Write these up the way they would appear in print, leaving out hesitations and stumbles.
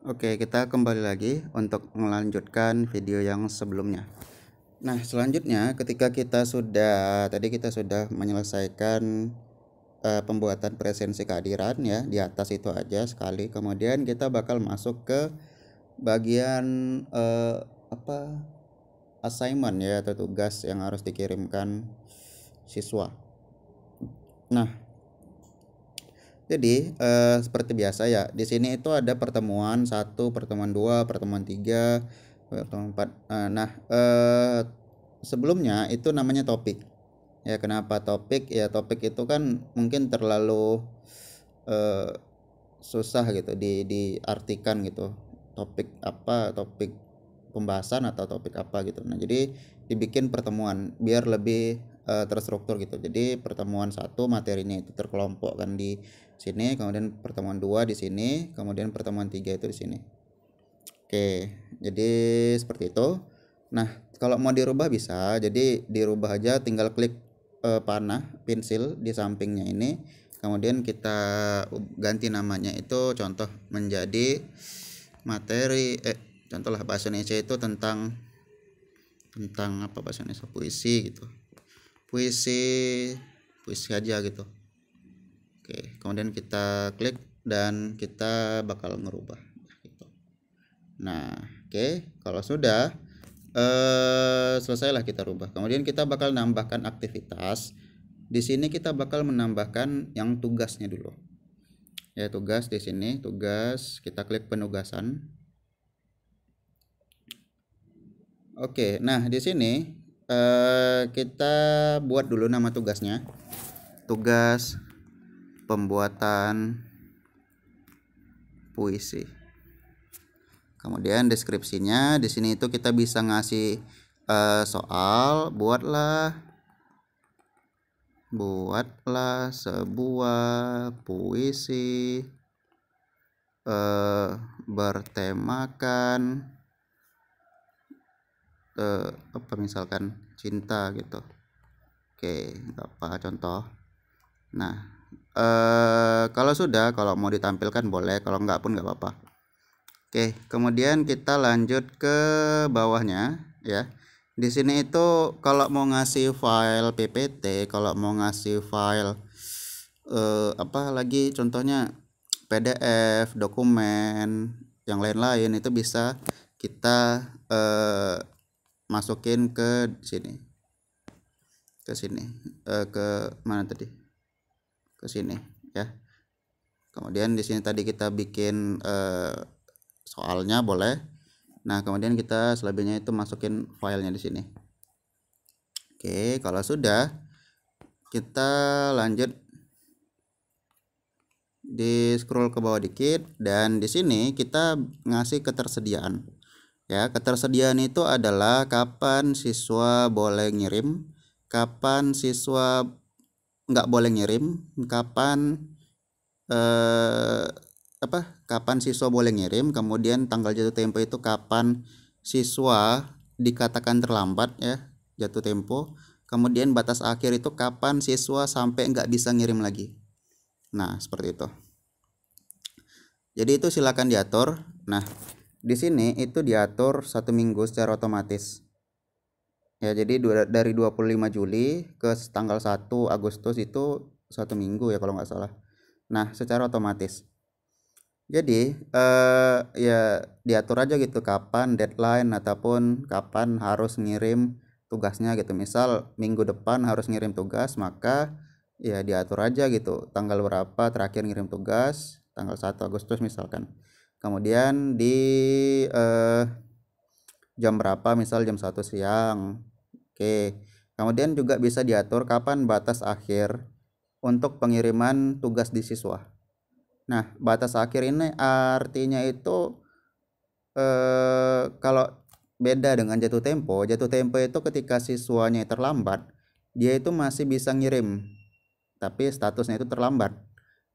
Oke, kita kembali lagi untuk melanjutkan video yang sebelumnya. Nah, selanjutnya ketika kita sudah menyelesaikan pembuatan presensi kehadiran ya, di atas itu aja sekali. Kemudian kita bakal masuk ke bagian apa assignment ya, atau tugas yang harus dikirimkan siswa. Nah, jadi seperti biasa ya, di sini itu ada pertemuan 1, pertemuan 2, pertemuan 3, pertemuan 4. Sebelumnya itu namanya topik. Ya, kenapa topik? Ya, topik itu kan mungkin terlalu eh, susah gitu diartikan gitu. Topik apa, topik pembahasan atau topik apa gitu. Nah, jadi dibikin pertemuan biar lebih terstruktur gitu. Jadi pertemuan 1 materinya itu terkelompokkan di sini, kemudian pertemuan 2 di sini, kemudian pertemuan 3 itu di sini. Oke, jadi seperti itu. Nah, kalau mau dirubah bisa, jadi dirubah aja, tinggal klik panah pensil di sampingnya ini, kemudian kita ganti namanya itu contoh menjadi materi contoh lah bahasa Indonesia itu tentang apa bahasa Indonesia, puisi gitu, puisi puisi aja gitu. Oke, kemudian kita klik dan kita bakal ngerubah gitu. Nah, oke, kalau sudah selesailah kita rubah. Kemudian kita bakal nambahkan aktivitas. Di sini kita bakal menambahkan yang tugasnya dulu. Ya, tugas di sini, tugas, kita klik penugasan. Oke, nah di sini kita buat dulu nama tugasnya. Tugas pembuatan puisi. Kemudian deskripsinya di sini itu kita bisa ngasih soal, buatlah sebuah puisi bertemakan apa misalkan cinta gitu. Oke, apa contoh. Nah, kalau mau ditampilkan boleh, kalau enggak pun enggak apa-apa. Oke, kemudian kita lanjut ke bawahnya ya. Di sini itu kalau mau ngasih file PPT, kalau mau ngasih file apa lagi contohnya PDF, dokumen, yang lain-lain itu bisa kita masukin ke sini. Ke sini. Ke mana tadi? Ke sini ya. Kemudian di sini tadi kita bikin soalnya boleh. Nah, kemudian kita selebihnya itu masukin filenya di sini. Oke, kalau sudah kita lanjut di scroll ke bawah dikit dan di sini kita ngasih ketersediaan. Ya, ketersediaan itu adalah kapan siswa boleh ngirim, kapan siswa nggak boleh ngirim, kapan kapan siswa boleh ngirim, kemudian tanggal jatuh tempo itu kapan siswa dikatakan terlambat ya, jatuh tempo, kemudian batas akhir itu kapan siswa sampai nggak bisa ngirim lagi. Nah, seperti itu. Jadi itu silakan diatur. Nah, di sini itu diatur 1 minggu secara otomatis. Ya, jadi dari 25 Juli ke tanggal 1 Agustus itu 1 minggu ya kalau nggak salah. Nah, secara otomatis. Jadi ya diatur aja gitu kapan deadline ataupun kapan harus ngirim tugasnya gitu. Misal minggu depan harus ngirim tugas, maka ya diatur aja gitu tanggal berapa terakhir ngirim tugas, tanggal 1 Agustus misalkan. Kemudian di jam berapa, misal jam 1 siang. Oke. Kemudian juga bisa diatur kapan batas akhir untuk pengiriman tugas di siswa. Nah, batas akhir ini artinya itu kalau beda dengan jatuh tempo itu ketika siswanya terlambat, dia itu masih bisa ngirim, tapi statusnya itu terlambat.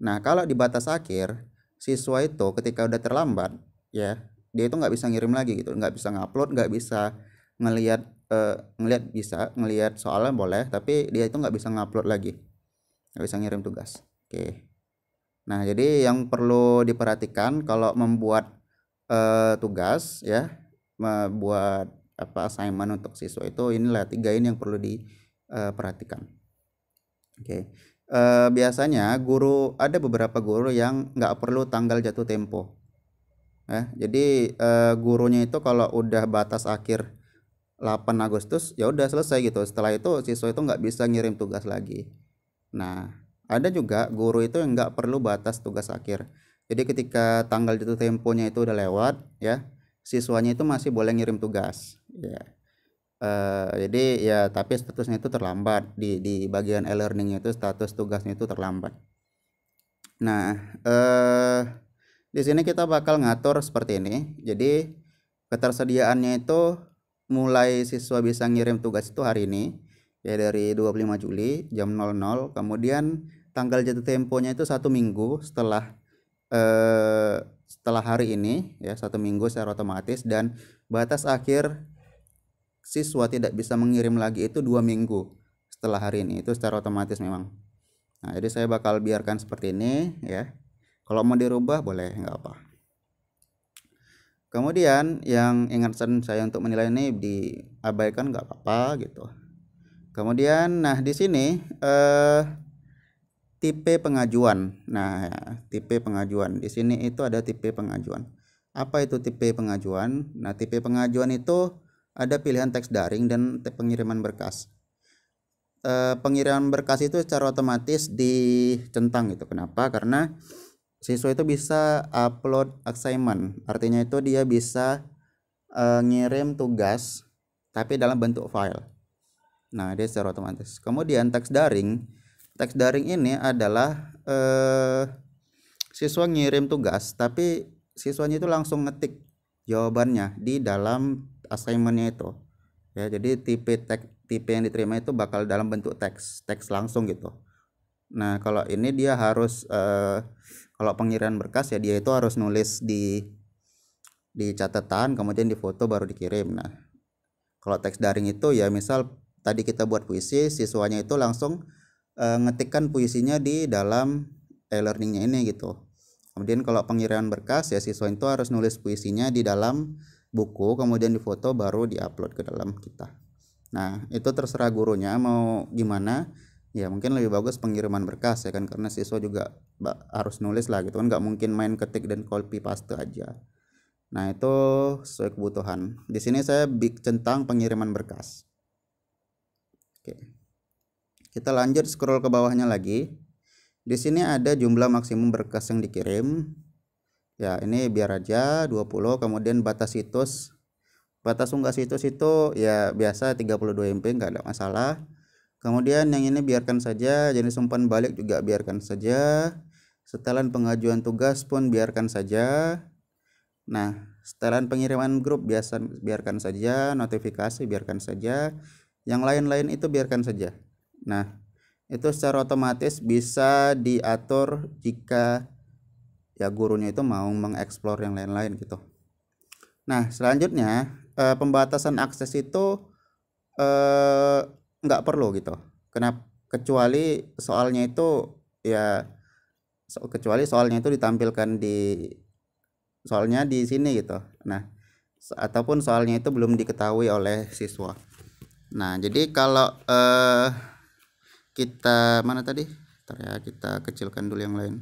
Nah, kalau di batas akhir, siswa itu ketika udah terlambat, ya, dia itu nggak bisa ngirim lagi gitu, nggak bisa ngupload, nggak bisa ngelihat ngelihat soalnya boleh, tapi dia itu nggak bisa ngupload lagi, nggak bisa ngirim tugas. Oke. Nah, jadi yang perlu diperhatikan kalau membuat tugas ya, membuat assignment untuk siswa itu, inilah 3 ini yang perlu diperhatikan. Oke. Biasanya ada beberapa guru yang nggak perlu tanggal jatuh tempo. Jadi gurunya itu kalau udah batas akhir 8 Agustus ya udah selesai gitu. Setelah itu siswa itu nggak bisa ngirim tugas lagi. Nah, ada juga guru itu yang nggak perlu batas tugas akhir. Jadi ketika tanggal jatuh temponya itu udah lewat ya, siswanya itu masih boleh ngirim tugas. Ya. Jadi ya tapi statusnya itu terlambat di bagian e-learningnya itu status tugasnya itu terlambat. Nah, di sini kita bakal ngatur seperti ini. Jadi ketersediaannya itu mulai siswa bisa ngirim tugas itu hari ini ya dari 25 Juli jam 00. Kemudian tanggal jatuh temponya itu 1 minggu setelah hari ini ya, 1 minggu secara otomatis, dan batas akhir siswa tidak bisa mengirim lagi itu 2 minggu setelah hari ini, itu secara otomatis memang. Nah, jadi saya bakal biarkan seperti ini ya. Kalau mau dirubah boleh, nggak apa. Kemudian yang ingatkan saya untuk menilai ini diabaikan nggak apa-apa gitu. Kemudian nah di sini tipe pengajuan. Nah, tipe pengajuan. Di sini itu ada tipe pengajuan. Apa itu tipe pengajuan? Nah, tipe pengajuan itu ada pilihan teks daring dan pengiriman berkas. Pengiriman berkas itu secara otomatis dicentang gitu. Kenapa? Karena siswa itu bisa upload assignment. Artinya itu dia bisa ngirim tugas tapi dalam bentuk file. Nah, dia secara otomatis. Kemudian teks daring ini adalah siswa ngirim tugas tapi siswanya itu langsung ngetik jawabannya di dalam assignmentnya itu ya. Jadi tipe yang diterima itu bakal dalam bentuk teks langsung gitu. Nah, kalau ini dia harus kalau pengiriman berkas ya dia itu harus nulis di catatan, kemudian difoto baru dikirim. Nah, kalau teks daring itu ya misal tadi kita buat puisi, siswanya itu langsung ngetikkan puisinya di dalam e-learningnya ini gitu. Kemudian kalau pengiriman berkas ya siswa itu harus nulis puisinya di dalam buku, kemudian difoto baru diupload ke dalam kita. Nah, itu terserah gurunya mau gimana. Ya mungkin lebih bagus pengiriman berkas ya kan, karena siswa juga harus nulis lah gitu kan, nggak mungkin main ketik dan copy paste aja. Nah, itu sesuai kebutuhan. Di sini saya centang pengiriman berkas. Oke. Kita lanjut scroll ke bawahnya lagi. Di sini ada jumlah maksimum berkas yang dikirim. Ya, ini biar aja 20, kemudian batas situs. Batas unggah situs itu ya biasa 32 MB, nggak ada masalah. Kemudian yang ini biarkan saja, jenis umpan balik juga biarkan saja. Setelan pengajuan tugas pun biarkan saja. Nah, setelan pengiriman grup biarkan saja, notifikasi biarkan saja. Yang lain-lain itu biarkan saja. Nah, itu secara otomatis bisa diatur jika ya gurunya itu mau mengeksplor yang lain-lain gitu. Nah, selanjutnya pembatasan akses itu nggak perlu gitu. Kenapa? Kecuali soalnya itu ya ditampilkan soalnya di sini gitu. Nah, ataupun soalnya itu belum diketahui oleh siswa. Nah, jadi kalau kita mana tadi? Ntar ya, kita kecilkan dulu yang lain.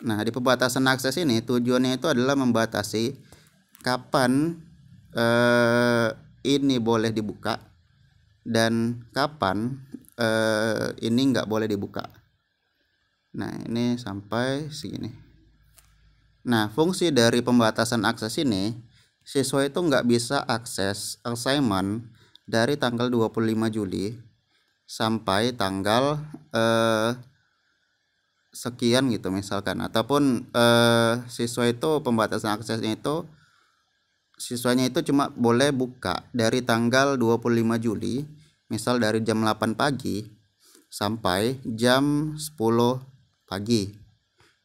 Nah, di pembatasan akses ini tujuannya itu adalah membatasi kapan ini boleh dibuka dan kapan ini nggak boleh dibuka. Nah, ini sampai segini. Nah, fungsi dari pembatasan akses ini, siswa itu nggak bisa akses assignment dari tanggal 25 Juli sampai tanggal sekian gitu misalkan, ataupun siswa itu pembatasan aksesnya itu siswanya itu cuma boleh buka dari tanggal 25 Juli misal dari jam 8 pagi sampai jam 10 pagi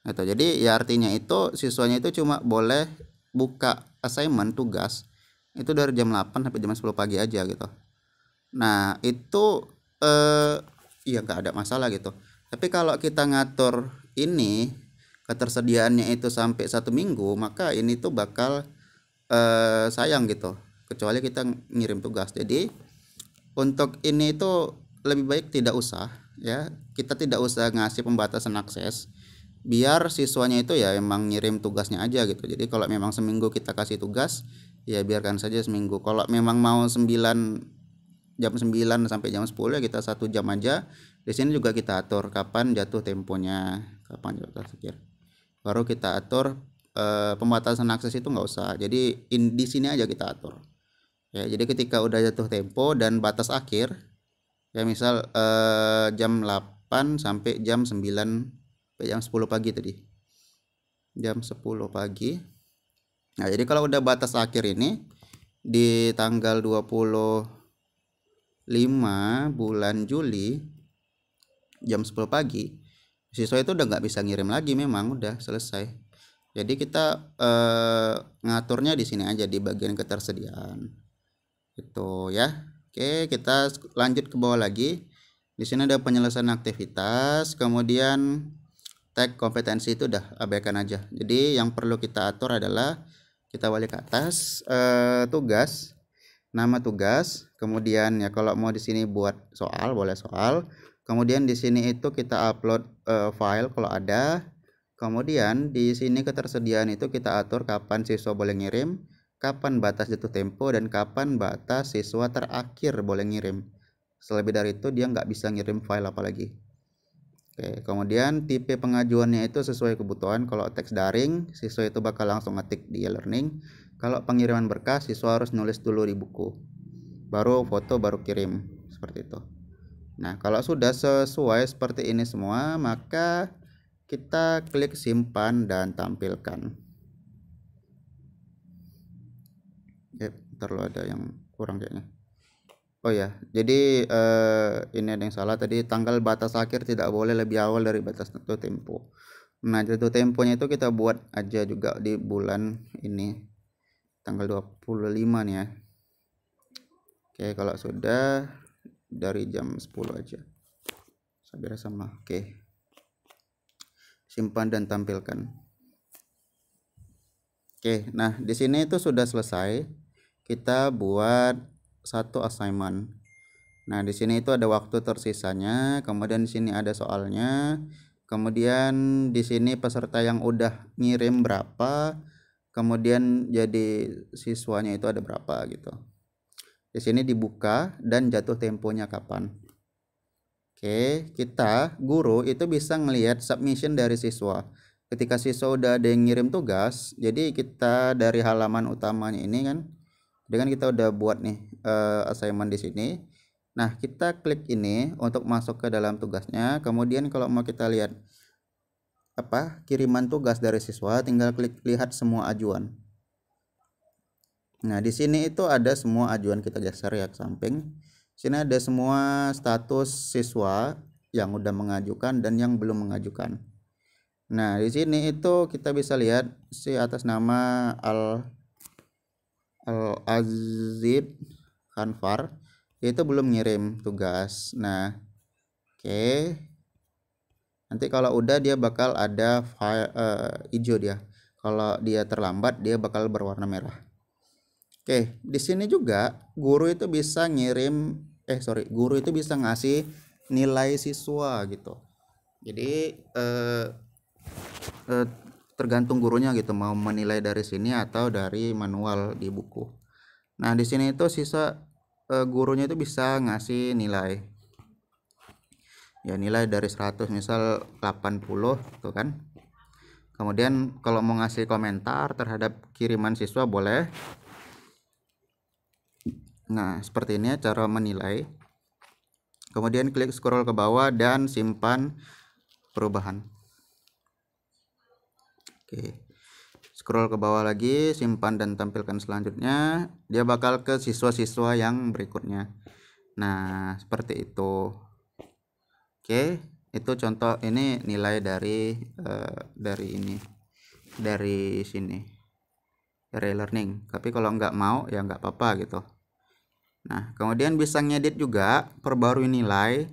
gitu. Jadi ya artinya itu siswanya itu cuma boleh buka assignment tugas itu dari jam 8 sampai jam 10 pagi aja gitu. Nah, itu iya nggak ada masalah gitu. Tapi kalau kita ngatur ini ketersediaannya itu sampai 1 minggu, maka ini tuh bakal sayang gitu. Kecuali kita ngirim tugas. Jadi untuk ini itu lebih baik tidak usah ya. Kita tidak usah ngasih pembatasan akses. Biar siswanya itu ya emang ngirim tugasnya aja gitu. Jadi kalau memang seminggu kita kasih tugas, ya biarkan saja seminggu. Kalau memang mau 9 jam 9 sampai jam 10 ya kita 1 jam aja. Di sini juga kita atur kapan jatuh temponya, kapan jatuh akhir. Baru kita atur pembatasan akses itu nggak usah. Jadi di sini aja kita atur. Ya, jadi ketika udah jatuh tempo dan batas akhir, ya misal jam 8 sampai jam 9 sampai jam 10 pagi tadi. Jam 10 pagi. Nah, jadi kalau udah batas akhir ini di tanggal 25 bulan Juli jam 10 pagi, siswa itu udah nggak bisa ngirim lagi, memang udah selesai. Jadi kita ngaturnya di sini aja di bagian ketersediaan. Itu ya. Oke, kita lanjut ke bawah lagi. Di sini ada penyelesaian aktivitas, kemudian tag kompetensi itu udah abaikan aja. Jadi yang perlu kita atur adalah kita balik ke atas, tugas, nama tugas, kemudian ya kalau mau di sini buat soal boleh soal. Kemudian di sini itu kita upload file kalau ada. Kemudian di sini ketersediaan itu kita atur kapan siswa boleh ngirim, kapan batas jatuh tempo, dan kapan batas siswa terakhir boleh ngirim. Selebih dari itu dia nggak bisa ngirim file apalagi. Oke, kemudian tipe pengajuannya itu sesuai kebutuhan. Kalau teks daring, siswa itu bakal langsung ngetik di e-learning. Kalau pengiriman berkas, siswa harus nulis dulu di buku, baru foto, baru kirim, seperti itu. Nah, kalau sudah sesuai seperti ini semua, maka kita klik simpan dan tampilkan. Terlalu ada yang kurang kayaknya. Oh ya, jadi ini ada yang salah tadi, tanggal batas akhir tidak boleh lebih awal dari batas jatuh tempo. Nah, jatuh temponya itu kita buat aja juga di bulan ini, tanggal 25 nih ya. Oke, kalau sudah dari jam 10 aja. Saya sama. Oke. Simpan dan tampilkan. Oke, nah di sini itu sudah selesai. Kita buat satu assignment. Nah, di sini itu ada waktu tersisanya, kemudian di sini ada soalnya, kemudian di sini peserta yang udah ngirim berapa, kemudian jadi siswanya itu ada berapa gitu. Di sini dibuka dan jatuh temponya kapan. Oke, kita guru itu bisa ngelihat submission dari siswa. Ketika siswa udah ada yang ngirim tugas, jadi kita dari halaman utamanya ini kan, dengan kita udah buat nih assignment di sini. Nah, kita klik ini untuk masuk ke dalam tugasnya. Kemudian kalau mau kita lihat kiriman tugas dari siswa, tinggal klik lihat semua ajuan. Nah, di sini itu ada semua ajuan, kita geser ya ke samping. Sini ada semua status siswa yang udah mengajukan dan yang belum mengajukan. Nah, di sini itu kita bisa lihat si atas nama Al-Azid Khanfar itu belum ngirim tugas. Nah, oke. Nanti kalau udah dia bakal ada hijau dia. Kalau dia terlambat dia bakal berwarna merah. Oke, di sini juga guru itu bisa guru itu bisa ngasih nilai siswa gitu. Jadi tergantung gurunya gitu mau menilai dari sini atau dari manual di buku. Nah, di sini itu gurunya itu bisa ngasih nilai. Ya, nilai dari 100 misal 80 tuh kan. Kemudian kalau mau ngasih komentar terhadap kiriman siswa boleh. Nah, seperti ini cara menilai. Kemudian klik scroll ke bawah dan simpan perubahan. Oke. Scroll ke bawah lagi, simpan dan tampilkan selanjutnya. Dia bakal ke siswa-siswa yang berikutnya. Nah, seperti itu. Oke, itu contoh, ini nilai dari ini. Dari sini. Dari learning. Tapi kalau nggak mau ya nggak apa-apa gitu. Nah, kemudian bisa ngedit juga, perbarui nilai,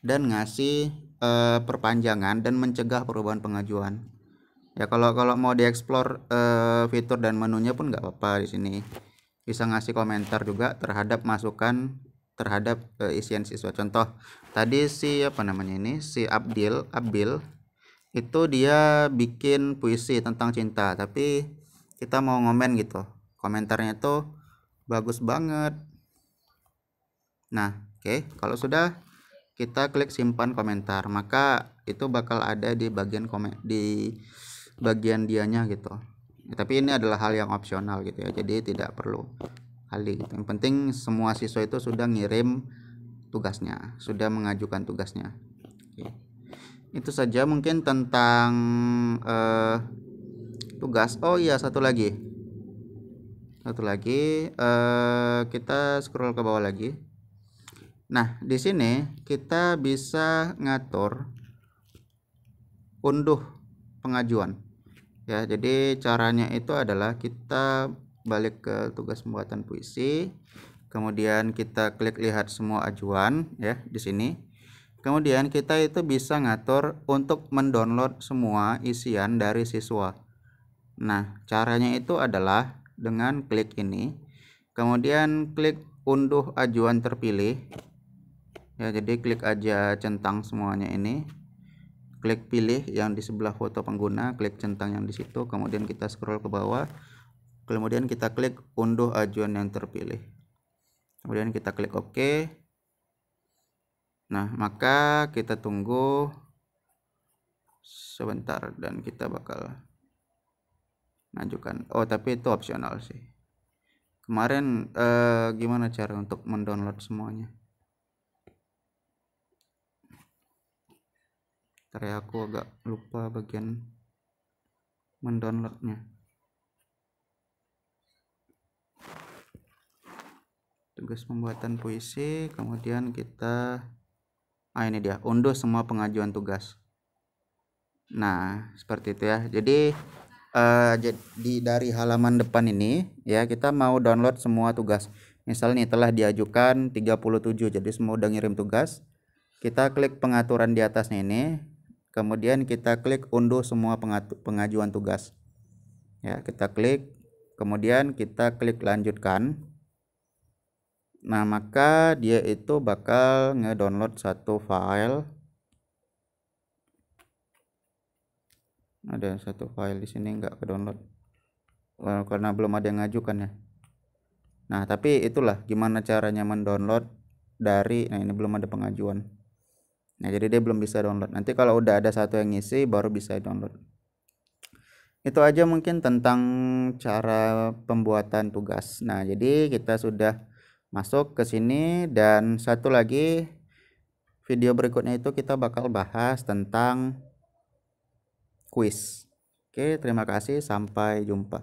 dan ngasih perpanjangan dan mencegah perubahan pengajuan. Ya kalau mau dieksplor fitur dan menunya pun nggak apa-apa di sini. Bisa ngasih komentar juga terhadap masukan terhadap isian siswa. Contoh tadi si Abdil itu dia bikin puisi tentang cinta, tapi kita mau ngomen gitu. Komentarnya itu bagus banget. Nah, oke, kalau sudah kita klik simpan komentar, maka itu bakal ada di bagian dianya gitu. Tapi ini adalah hal yang opsional gitu ya, jadi tidak perlu kali gitu. Yang penting semua siswa itu sudah ngirim tugasnya, sudah mengajukan tugasnya. Oke. Itu saja mungkin tentang tugas. Oh iya, satu lagi kita scroll ke bawah lagi. Nah, di sini kita bisa ngatur unduh pengajuan. Ya, jadi caranya itu adalah kita balik ke tugas pembuatan puisi, kemudian kita klik lihat semua ajuan ya di sini. Kemudian kita itu bisa ngatur untuk mendownload semua isian dari siswa. Nah, caranya itu adalah dengan klik ini, kemudian klik unduh ajuan terpilih. Ya, jadi klik aja centang semuanya ini. Klik pilih yang di sebelah foto pengguna, klik centang yang di situ, kemudian kita scroll ke bawah, kemudian kita klik unduh ajuan yang terpilih, kemudian kita klik OK. Nah, maka kita tunggu sebentar dan kita bakal mengajukan. Oh, tapi itu opsional sih. Kemarin gimana cara untuk mendownload semuanya? Ntar ya, aku agak lupa bagian mendownloadnya. Tugas pembuatan puisi, kemudian kita ini dia, unduh semua pengajuan tugas. Nah, seperti itu ya. Jadi dari halaman depan ini ya, kita mau download semua tugas. Misalnya telah diajukan 37, jadi semua udah ngirim tugas. Kita klik pengaturan di atasnya ini, kemudian kita klik unduh semua pengajuan tugas. Ya, kita klik, kemudian kita klik lanjutkan. Nah, maka dia itu bakal ngedownload satu file. Ada satu file di sini nggak ke-download karena belum ada yang ngajukan ya. Nah, tapi itulah gimana caranya mendownload dari, nah ini belum ada pengajuan. Nah, jadi dia belum bisa download. Nanti kalau udah ada satu yang ngisi baru bisa download. Itu aja mungkin tentang cara pembuatan tugas. Nah, jadi kita sudah masuk ke sini, dan satu lagi video berikutnya itu kita bakal bahas tentang kuis. Oke, terima kasih, sampai jumpa.